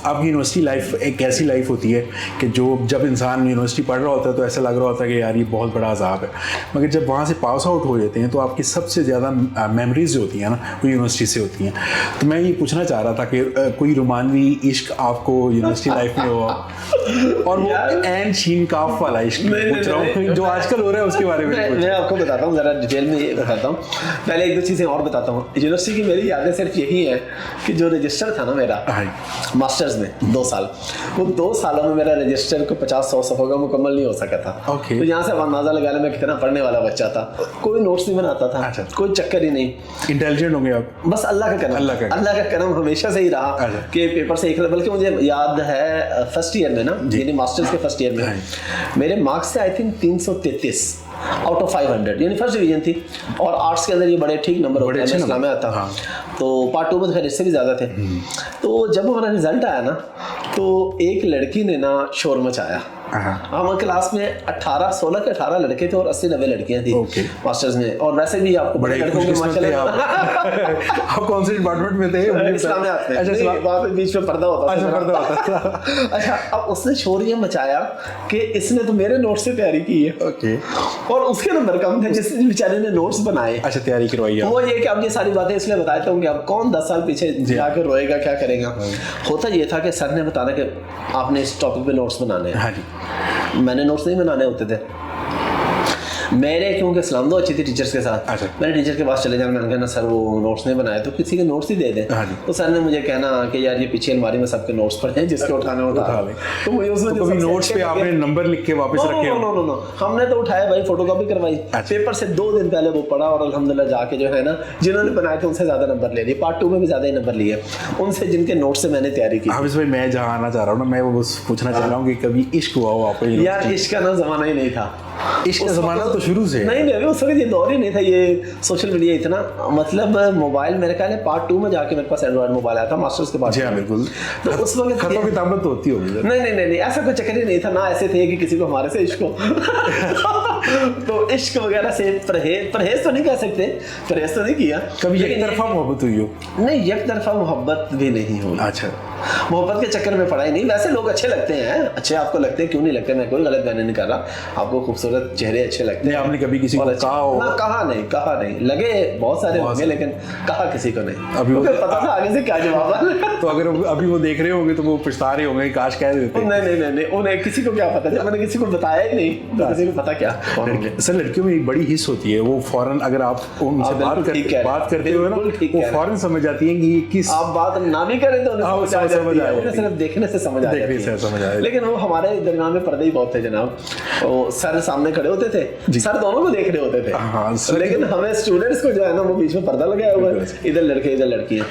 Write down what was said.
आपकी university life एक ऐसी लाइफ होती है कि जो जब इंसान यूनिवर्सिटी पढ़ रहा होता है तो ऐसा लग रहा होता है कि यार ये बहुत बड़ा अजाब है, मगर जब वहाँ से पास आउट हो जाते हैं तो आपकी सबसे ज़्यादा मेमोरीज जो होती हैं ना वो यूनिवर्सिटी से होती हैं। तो मैं ये पूछना चाह रहा था कि कोई रोमानवी इश्क आपको यूनिवर्सिटी लाइफ में हुआ और वो एंड शीन काफ वाला इश्क पूछ रहा हूँ जो आजकल हो रहा है उसके बारे में। मैं आपको बताता हूँ, ज़रा डिटेल में ये बताता हूँ। पहले एक दो चीज़ें और बताता हूँ। यूनिवर्सिटी की मेरी यादें सिर्फ यही है कि जो रजिस्टर था ना मेरा मास्टर्स में 2 साल, वो 2 सालों में मेरा रजिस्टर को 50-100 सफ़ों का मुकम्मल नहीं हो सका था। Okay. तो यहाँ से आप अंदाज़ा लगा लें मैं कितना पढ़ने वाला बच्चा था। कोई नोट्स नहीं बनाता था। अच्छा। कोई चक्कर ही नहीं। इंटेलिजेंट होंगे आप? बस अल्लाह का करम, अल्लाह का करम हमेशा से ही रहा कि पेपर से एक, बल्कि मुझे याद है फर्स्ट ईयर में ना, यानी मास्टर्स के फर्स्ट ईयर में मेरे मार्क्स थे आई थिंक 333 आउट ऑफ 500, यानी फर्स्ट डिवीजन थी। और आर्ट्स के अंदर ये बड़े ठीक नंबर होते हैं, मैं इस्लाम में आता। तो पार्ट 2 में खैर इससे भी ज़्यादा थे। तो जब हमारा रिजल्ट आया ना तो एक लड़की ने ना शोर मचाया। हमारे क्लास में 16 के 18 लड़के थे और 80-90 लड़कियां थी मास्टर्स में। और वैसे भी आपको बड़े लड़कों के माशाल्लाह आप कौन से डिपार्टमेंट में थे? इस्लाम में आते हैं। अच्छा, वहाँ पे बीच में पर्दा होता था। अच्छा, पर्दा होता था। अच्छा, अब उसने शोर ये मचाया कि इसने तो मेरे नोट्स से तैयारी की है। ओके। और उसके नंबर कम थे जिस बेचारे ने नोट्स बनाए। अच्छा, तैयारी करवाई है। वो ये कि अब ये सारी बातें इसलिए बताते होंगे, अब कौन 10 साल पीछे जाकर रोएगा, क्या करेगा। होता ये था कि सर ने बताना कि आपने इस टॉपिक पे नोट्स बनाने हैं। हाँ जी। मैंने नोट्स नहीं बनाने होते थे मेरे, क्योंकि सलाम दो अच्छी थी टीचर्स के साथ। अच्छा। मैंने टीचर के पास चले जाना, मैंने कहना सर वो नोट्स नहीं बनाए तो किसी के नोट्स ही दे दें। तो सर ने मुझे कहना कि यार ये पीछे अलमारी में सबके नोट्स पड़े हैं, जिसके उठाने उठा ले। तो मुझे उसमें तो कभी नोट्स पे आपने नंबर लिख के वापस रखे हो? नो, हमने तो उठाया भाई, फोटोकॉपी करवाई। पेपर से 2 दिन पहले वो पढ़ा और अल्हम्दुलिल्लाह जाके जो है ना जिन्होंने बनाए थे उनसे ज़्यादा नंबर ले लिए। पार्ट 2 में भी ज़्यादा ही नंबर लिए उनसे जिनके नोट्स से मैंने तैयारी की। हाफिज़ भाई, मैं जहाँ आना चाह रहा हूँ ना, मैं वो बस पूछना चाह रहा हूँ कि कभी इश्क हुआ हो आपको? यार इश्क का ना ज़माना ही नहीं था। इश्क का ज़माना तो शुरू से नहीं, उस वक्त ये दौर ही नहीं था, ये सोशल मीडिया इतना, मतलब मोबाइल मेरे ख्याल है पार्ट 2 में जाके मेरे पास एंड्रॉइड मोबाइल आया था मास्टर्स के बाद। जी हाँ, बिल्कुल। तो उस वक्त खतों की ताकत तो होती होगी। नहीं, ऐसा कोई चक्कर ही नहीं था ना। ऐसे थे कि किसी को हमारे से इश्क हो तो इश्क वगैरह से परहेज तो नहीं कह सकते, परहेज तो नहीं किया। कभी एक तरफा मोहब्बत हुई हो? नहीं, एक तरफा मोहब्बत भी नहीं हुई। अच्छा, मोहब्बत के चक्कर में पड़ा ही नहीं। वैसे लोग अच्छे लगते हैं, अच्छे आपको लगते हैं, क्यों नहीं लगते, मैं कोई गलत बयान नहीं कर रहा। आपको खूबसूरत चेहरे अच्छे लगते हैं। आपने कभी किसी को कहा हो? ना, कहा नहीं, लगे बहुत सारे होंगे लेकिन कहा किसी को नहीं। अभी पता था आगे से क्या जवाब है। तो अगर अभी वो देख रहे होंगे तो वो पछता रहे होंगे, काश कह देते। नहीं, उन्हें किसी को क्या पता, जब मैंने किसी को बताया ही नहीं तो किसी को पता क्या। सर, लड़कियों में एक बड़ी हिस्स होती है, वो फौरन अगर आप उनसे बात करते हो ना, वो फौरन समझ जाती है कि ये किस, आप बात ना भी करें तो समझ आए, सिर्फ देखने से समझ आए। लेकिन वो हमारे दरमियान में पर्दे ही बहुत थे जनाब। वो सर सामने खड़े होते थे, सर दोनों को देख रहे होते थे। लेकिन हमें स्टूडेंट्स को जो है ना वो बीच में पर्दा लगाया हुआ है, इधर लड़के इधर लड़कियां।